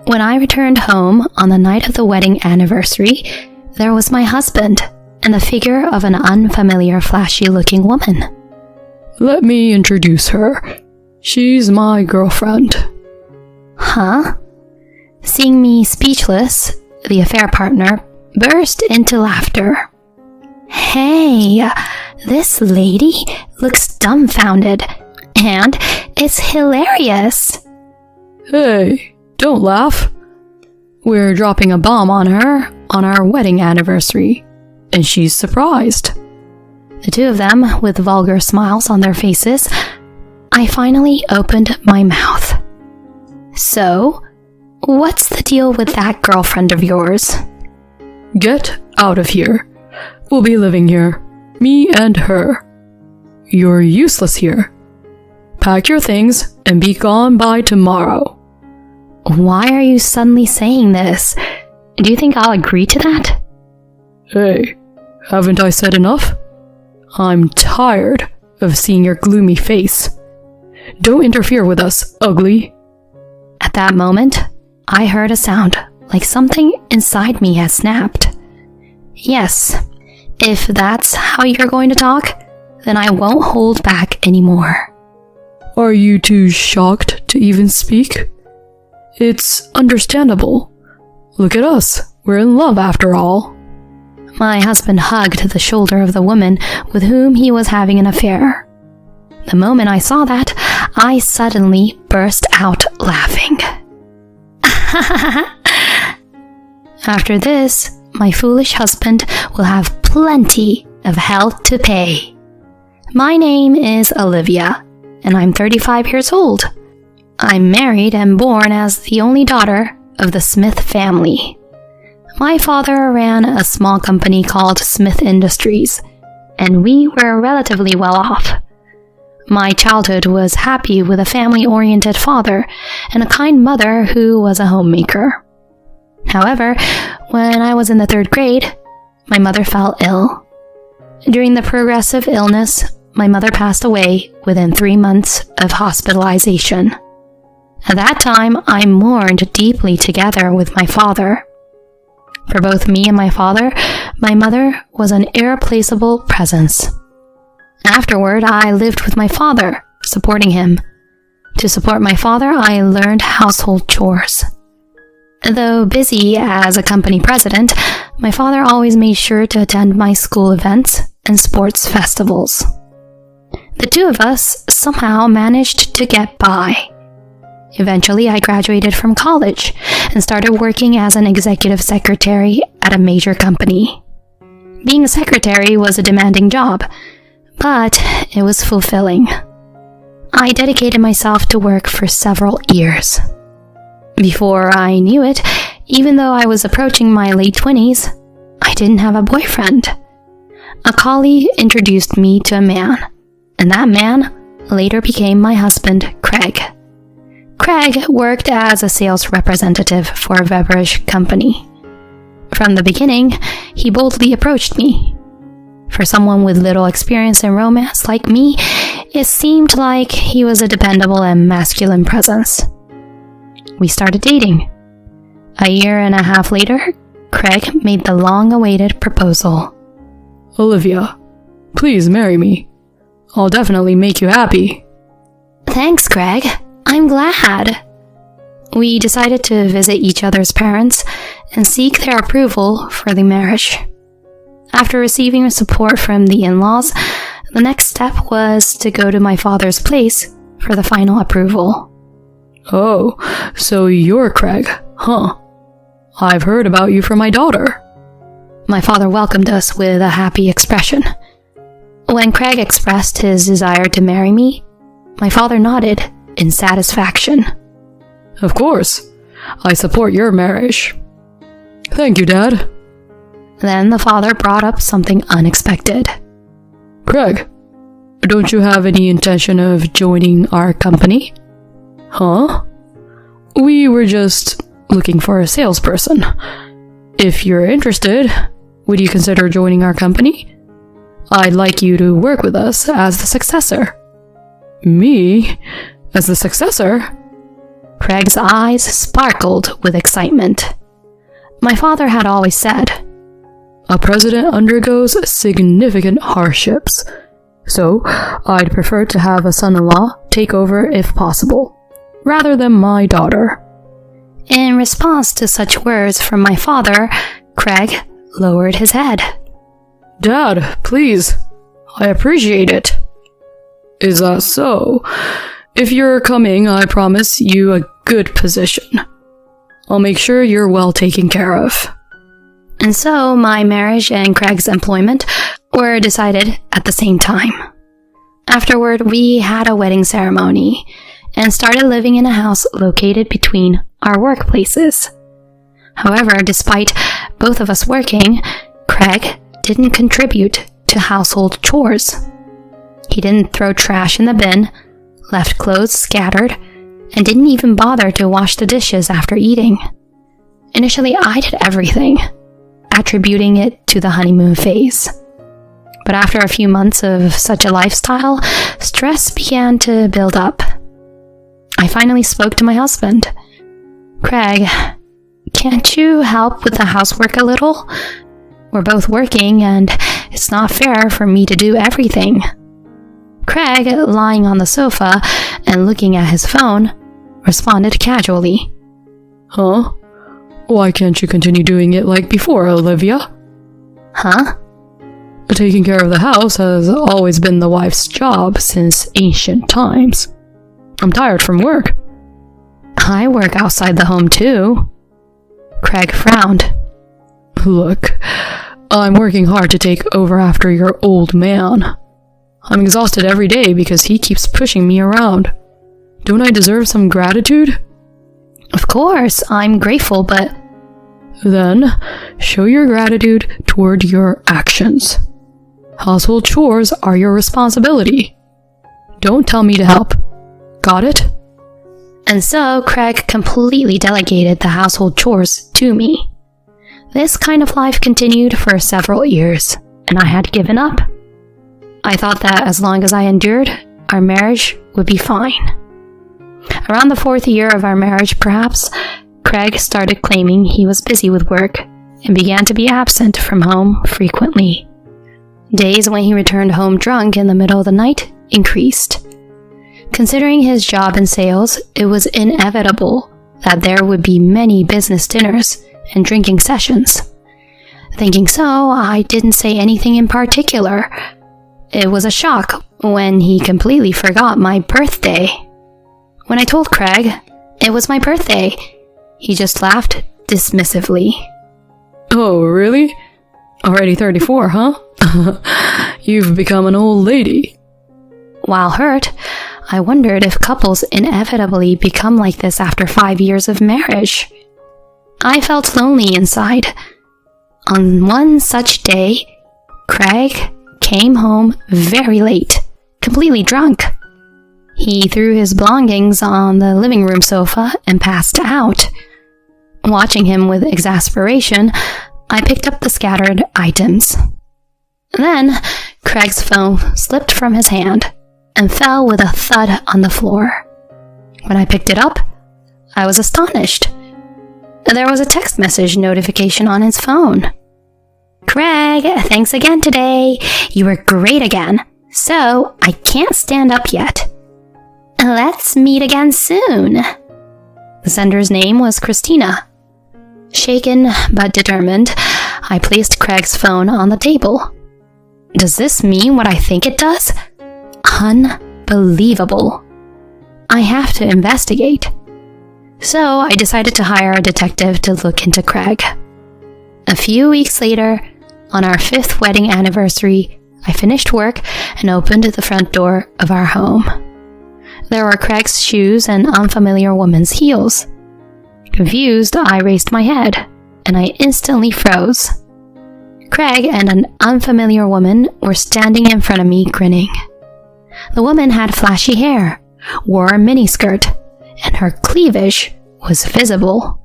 When I returned home on the night of the wedding anniversary, there was my husband and the figure of an unfamiliar, flashy-looking woman. Let me introduce her. She's my girlfriend. Huh? Seeing me speechless, the affair partner burst into laughter. Hey, this lady looks dumbfounded, and it's hilarious. Hey, don't laugh. We're dropping a bomb on her on our wedding anniversary, and she's surprised. The two of them, with vulgar smiles on their faces, I finally opened my mouth. So, what's the deal with that girlfriend of yours? Get out of here. We'll be living here. Me and her. You're useless here. Pack your things and be gone by tomorrow. Why are you suddenly saying this? Do you think I'll agree to that? Hey, haven't I said enough? I'm tired of seeing your gloomy face. Don't interfere with us, ugly. At that moment, I heard a sound like something inside me had snapped. Yes, if that's how you're going to talk, then I won't hold back anymore. Are you too shocked to even speak? It's understandable. Look at us. We're in love after all. My husband hugged the shoulder of the woman with whom he was having an affair. The moment I saw that, I suddenly burst out laughing. After this, my foolish husband will have plenty of hell to pay. My name is Olivia, and I'm 35 years old. I'm married and born as the only daughter of the Smith family. My father ran a small company called Smith Industries, and we were relatively well off. My childhood was happy with a family-oriented father and a kind mother who was a homemaker. However, when I was in the 3rd grade, my mother fell ill. During the progressive illness, my mother passed away within 3 months of hospitalization. At that time, I mourned deeply together with my father. For both me and my father, my mother was an irreplaceable presence. Afterward, I lived with my father, supporting him. To support my father, I learned household chores. Though busy as a company president, my father always made sure to attend my school events and sports festivals. The two of us somehow managed to get by. Eventually, I graduated from college and started working as an executive secretary at a major company. Being a secretary was a demanding job, but it was fulfilling. I dedicated myself to work for several years. Before I knew it, even though I was approaching my late 20s, I didn't have a boyfriend. A colleague introduced me to a man, and that man later became my husband, Craig. Craig worked as a sales representative for a beverage company. From the beginning, he boldly approached me. For someone with little experience in romance like me, it seemed like he was a dependable and masculine presence. We started dating. A year and a half later, Craig made the long-awaited proposal. Olivia, please marry me. I'll definitely make you happy. Thanks, Craig. I'm glad. We decided to visit each other's parents and seek their approval for the marriage. After receiving support from the in-laws, the next step was to go to my father's place for the final approval. Oh, so you're Craig, huh? I've heard about you from my daughter. My father welcomed us with a happy expression. When Craig expressed his desire to marry me, my father nodded in satisfaction. Of course. I support your marriage. Thank you, Dad. Then the father brought up something unexpected. Craig, don't you have any intention of joining our company? Huh? We were just looking for a salesperson. If you're interested, would you consider joining our company? I'd like you to work with us as the successor. Me? As the successor? Craig's eyes sparkled with excitement. My father had always said, "A president undergoes significant hardships, so I'd prefer to have a son-in-law take over if possible, rather than my daughter." In response to such words from my father, Craig lowered his head. "Dad, please. I appreciate it." "Is that so? If you're coming, I promise you a good position. I'll make sure you're well taken care of." And so my marriage and Craig's employment were decided at the same time. Afterward, we had a wedding ceremony and started living in a house located between our workplaces. However, despite both of us working, Craig didn't contribute to household chores. He didn't throw trash in the bin, left clothes scattered, and didn't even bother to wash the dishes after eating. Initially, I did everything, attributing it to the honeymoon phase. But after a few months of such a lifestyle, stress began to build up. I finally spoke to my husband. "Craig, can't you help with the housework a little? We're both working, and it's not fair for me to do everything." Craig, lying on the sofa and looking at his phone, responded casually. "Huh? Why can't you continue doing it like before, Olivia?" "Huh?" "Taking care of the house has always been the wife's job since ancient times. I'm tired from work." "I work outside the home too." Craig frowned. "Look, I'm working hard to take over after your old man. I'm exhausted every day because he keeps pushing me around. Don't I deserve some gratitude?" "Of course, I'm grateful, but..." "Then, show your gratitude toward your actions. Household chores are your responsibility. Don't tell me to help. Got it?" And so Craig completely delegated the household chores to me. This kind of life continued for several years, and I had given up. I thought that as long as I endured, our marriage would be fine. Around the 4th year of our marriage, perhaps, Craig started claiming he was busy with work and began to be absent from home frequently. Days when he returned home drunk in the middle of the night increased. Considering his job in sales, it was inevitable that there would be many business dinners and drinking sessions. Thinking so, I didn't say anything in particular. It was a shock when he completely forgot my birthday. When I told Craig it was my birthday, he just laughed dismissively. "Oh, really? Already 34, huh? You've become an old lady." While hurt, I wondered if couples inevitably become like this after 5 years of marriage. I felt lonely inside. On one such day, Craig came home very late, completely drunk. He threw his belongings on the living room sofa and passed out. Watching him with exasperation, I picked up the scattered items. Then, Craig's phone slipped from his hand and fell with a thud on the floor. When I picked it up, I was astonished. There was a text message notification on his phone. "Craig, thanks again today. You were great again. So, I can't stand up yet. Let's meet again soon." The sender's name was Christina. Shaken but determined, I placed Craig's phone on the table. Does this mean what I think it does? Unbelievable. I have to investigate. So I decided to hire a detective to look into Craig. A few weeks later, on our 5th wedding anniversary, I finished work and opened the front door of our home. There were Craig's shoes and unfamiliar woman's heels. Confused, I raised my head, and I instantly froze. Craig and an unfamiliar woman were standing in front of me grinning. The woman had flashy hair, wore a miniskirt, and her cleavage was visible.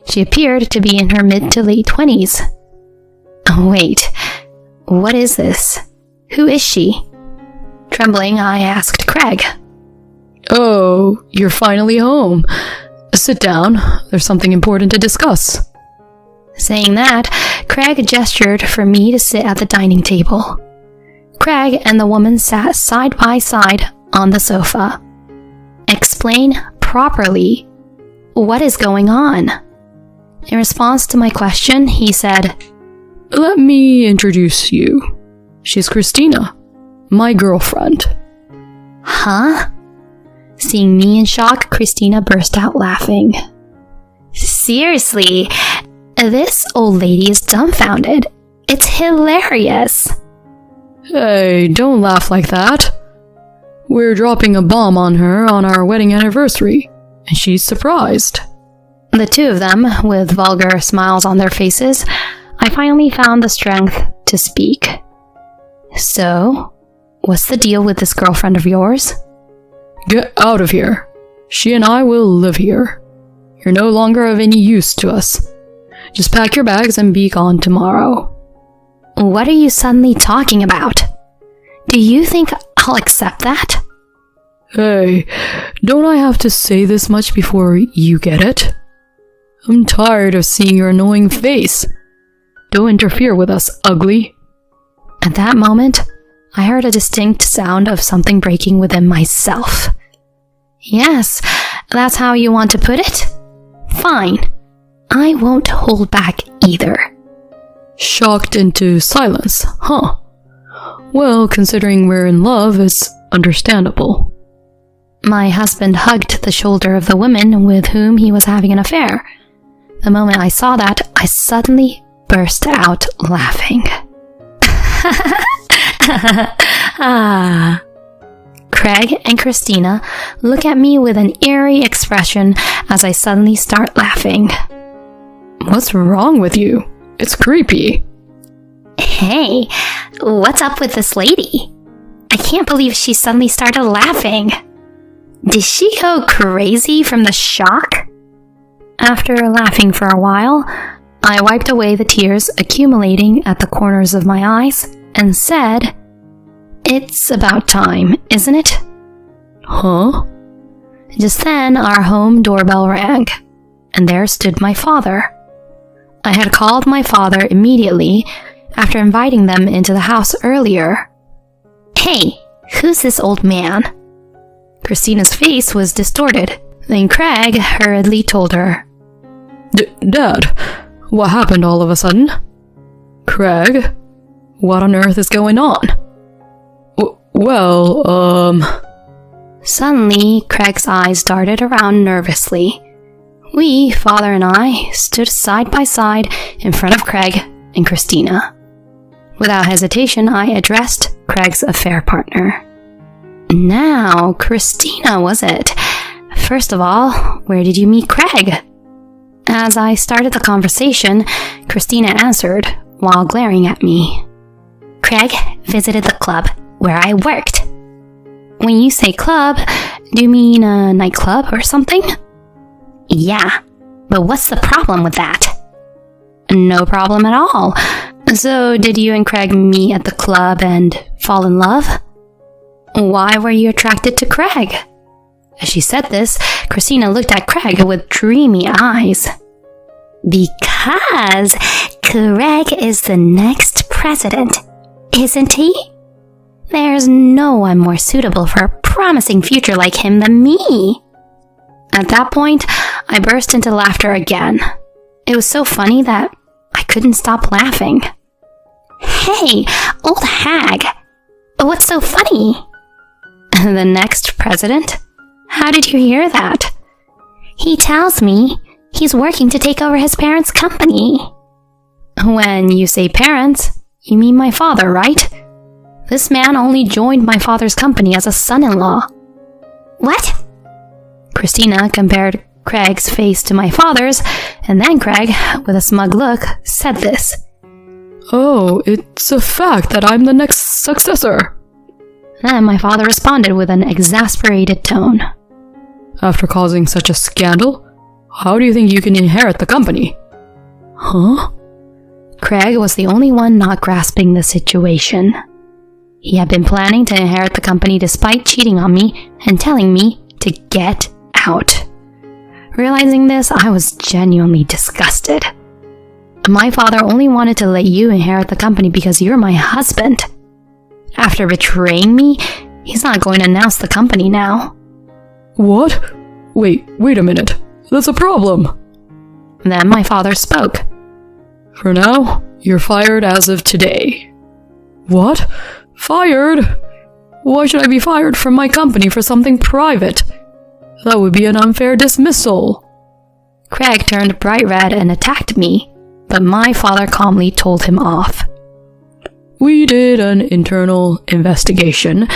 She appeared to be in her mid to late 20s. Wait, what is this? Who is she? Trembling, I asked Craig. Oh, you're finally home. Sit down. There's something important to discuss. Saying that, Craig gestured for me to sit at the dining table. Craig and the woman sat side by side on the sofa. Explain properly. What is going on? In response to my question, he said, Let me introduce you. She's Christina, my girlfriend. Huh? Seeing me in shock, Christina burst out laughing. Seriously, this old lady is dumbfounded. It's hilarious. Hey, don't laugh like that. We're dropping a bomb on her on our wedding anniversary, and she's surprised. The two of them, with vulgar smiles on their faces, I finally found the strength to speak. So, what's the deal with this girlfriend of yours? Get out of here. She and I will live here. You're no longer of any use to us. Just pack your bags and be gone tomorrow. What are you suddenly talking about? Do you think I'll accept that? Hey, don't I have to say this much before you get it? I'm tired of seeing your annoying face. Don't interfere with us, ugly. At that moment, I heard a distinct sound of something breaking within myself. Yes, that's how you want to put it? Fine. I won't hold back either. Shocked into silence, huh? Well, considering we're in love, it's understandable. My husband hugged the shoulder of the woman with whom he was having an affair. The moment I saw that, I suddenly burst out laughing. Craig and Christina look at me with an eerie expression as I suddenly start laughing. What's wrong with you? It's creepy. Hey, what's up with this lady? I can't believe she suddenly started laughing. Did she go crazy from the shock? After laughing for a while, I wiped away the tears accumulating at the corners of my eyes and said, It's about time, isn't it? Huh? Just then, our home doorbell rang, and there stood my father. I had called my father immediately after inviting them into the house earlier. Hey, who's this old man? Christina's face was distorted. Then Craig hurriedly told her, Dad, what happened all of a sudden? Craig, what on earth is going on? Suddenly, Craig's eyes darted around nervously. We, father and I, stood side by side in front of Craig and Christina. Without hesitation, I addressed Craig's affair partner. Now, Christina, was it? First of all, where did you meet Craig? As I started the conversation, Christina answered while glaring at me. Craig visited the club where I worked. When you say club, do you mean a nightclub or something? Yeah, but what's the problem with that? No problem at all. So, did you and Craig meet at the club and fall in love? Why were you attracted to Craig? As she said this, Christina looked at Craig with dreamy eyes. Because Craig is the next president, isn't he? There's no one more suitable for a promising future like him than me. At that point, I burst into laughter again. It was so funny that I couldn't stop laughing. Hey, old hag, what's so funny? The next president? How did you hear that? He tells me he's working to take over his parents' company. When you say parents, you mean my father, right? This man only joined my father's company as a son-in-law. What? Christina compared Craig's face to my father's, and then Craig, with a smug look, said this. Oh, it's a fact that I'm the next successor. Then my father responded with an exasperated tone. After causing such a scandal, how do you think you can inherit the company? Huh? Craig was the only one not grasping the situation. He had been planning to inherit the company despite cheating on me and telling me to get out. Realizing this, I was genuinely disgusted. My father only wanted to let you inherit the company because you're my husband. After betraying me, he's not going to announce the company now. What? Wait a minute. That's a problem. Then my father spoke. For now, you're fired as of today. What? Fired? Why should I be fired from my company for something private? That would be an unfair dismissal. Craig turned bright red and attacked me, but my father calmly told him off. We did an internal investigation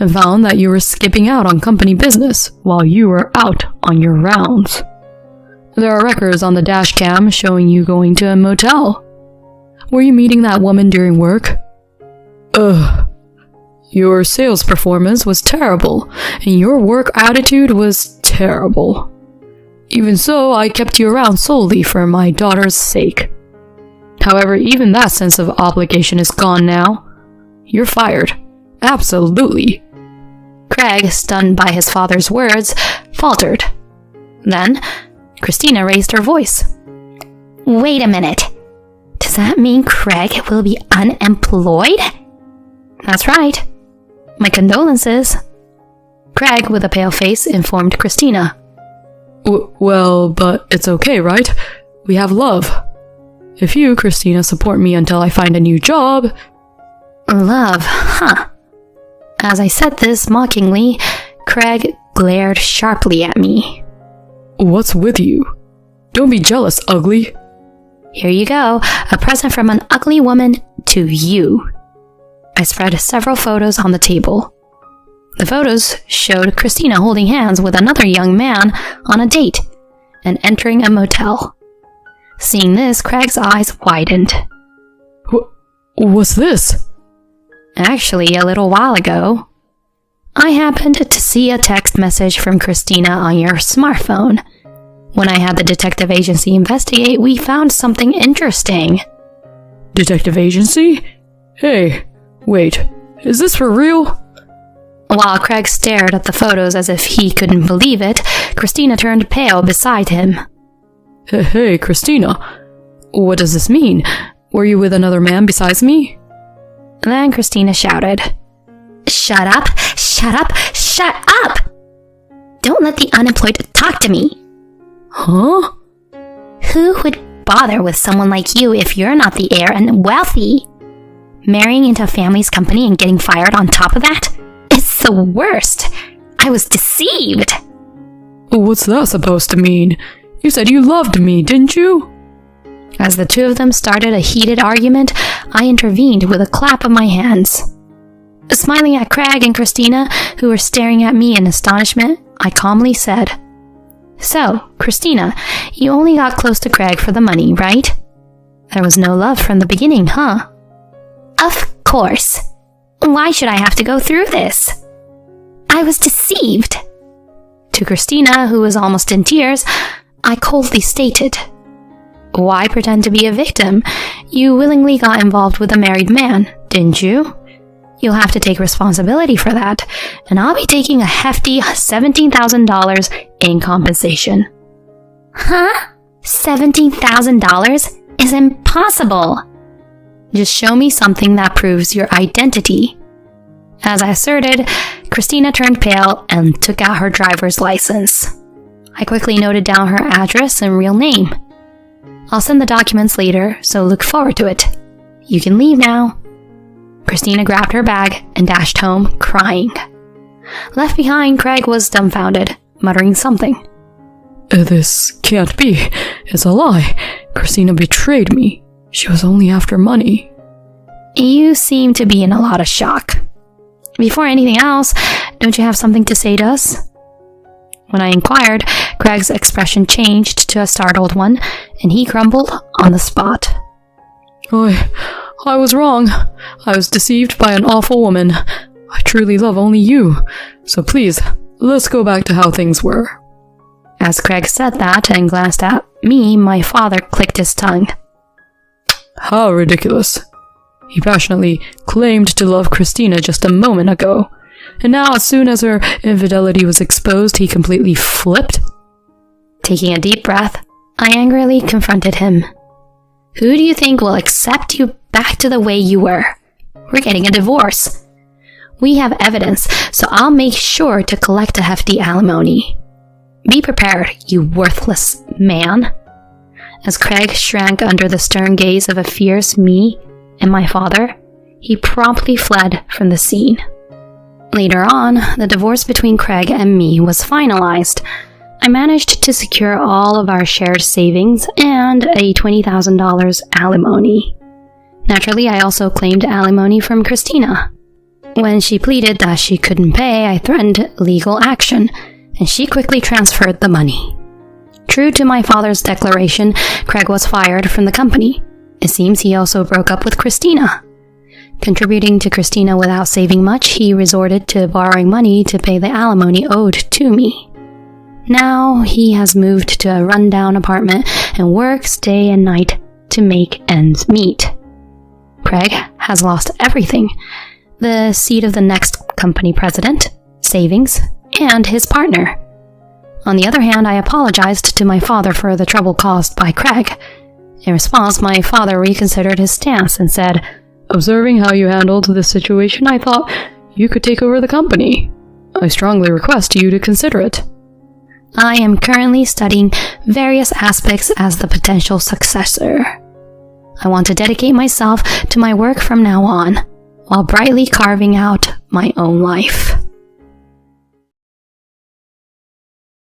and found that you were skipping out on company business while you were out on your rounds. There are records on the dash cam showing you going to a motel. Were you meeting that woman during work? Your sales performance was terrible, and your work attitude was terrible. Even so, I kept you around solely for my daughter's sake. However, even that sense of obligation is gone now. You're fired. Absolutely. Craig, stunned by his father's words, faltered. Then, Christina raised her voice. Wait a minute. Does that mean Craig will be unemployed? That's right. My condolences. Craig, with a pale face, informed Christina. Well, but it's okay, right? We have love. If you, Christina, support me until I find a new job... Love, huh? As I said this mockingly, Craig glared sharply at me. What's with you? Don't be jealous, ugly. Here you go, a present from an ugly woman to you. I spread several photos on the table. The photos showed Christina holding hands with another young man on a date and entering a motel. Seeing this, Craig's eyes widened. What's this? Actually, a little while ago, I happened to see a text message from Christina on your smartphone. When I had the detective agency investigate, we found something interesting. Detective agency? Hey, wait, is this for real? While Craig stared at the photos as if he couldn't believe it, Christina turned pale beside him. Hey, Christina, what does this mean? Were you with another man besides me? Then Christina shouted, Shut up! Shut up! Shut up! Don't let the unemployed talk to me! Huh? Who would bother with someone like you if you're not the heir and wealthy? Marrying into a family's company and getting fired on top of that? It's the worst! I was deceived! What's that supposed to mean? You said you loved me, didn't you? As the two of them started a heated argument, I intervened with a clap of my hands. Smiling at Craig and Christina, who were staring at me in astonishment, I calmly said, So, Christina, you only got close to Craig for the money, right? There was no love from the beginning, huh? Of course. Why should I have to go through this? I was deceived. To Christina, who was almost in tears, I coldly stated, Why pretend to be a victim? You willingly got involved with a married man, didn't you? You'll have to take responsibility for that, and I'll be taking a hefty $17,000 in compensation. Huh? $17,000 is impossible. Just show me something that proves your identity. As I asserted, Christina turned pale and took out her driver's license. I quickly noted down her address and real name. I'll send the documents later, so look forward to it. You can leave now. Christina grabbed her bag and dashed home, crying. Left behind, Craig was dumbfounded, muttering something. This can't be. It's a lie. Christina betrayed me. She was only after money. You seem to be in a lot of shock. Before anything else, don't you have something to say to us? When I inquired, Craig's expression changed to a startled one, and he crumbled on the spot. I was wrong. I was deceived by an awful woman. I truly love only you. So please, let's go back to how things were. As Craig said that and glanced at me, my father clicked his tongue. How ridiculous. He passionately claimed to love Christina just a moment ago, And now, as soon as her infidelity was exposed, he completely flipped. Taking a deep breath, I angrily confronted him. Who do you think will accept you back to the way you were? We're getting a divorce. We have evidence, so I'll make sure to collect a hefty alimony. Be prepared, you worthless man. As Craig shrank under the stern gaze of a fierce me and my father, he promptly fled from the scene. Later on, the divorce between Craig and me was finalized. I managed to secure all of our shared savings and a $20,000 alimony. Naturally, I also claimed alimony from Christina. When she pleaded that she couldn't pay, I threatened legal action, and she quickly transferred the money. True to my father's declaration, Craig was fired from the company. It seems he also broke up with Christina. Contributing to Christina without saving much, he resorted to borrowing money to pay the alimony owed to me. Now he has moved to a rundown apartment and works day and night to make ends meet. Craig has lost everything: the seat of the next company president, savings, and his partner. On the other hand, I apologized to my father for the trouble caused by Craig. In response, my father reconsidered his stance and said, "Observing how you handled this situation, I thought you could take over the company. I strongly request you to consider it." I am currently studying various aspects as the potential successor. I want to dedicate myself to my work from now on, while brightly carving out my own life.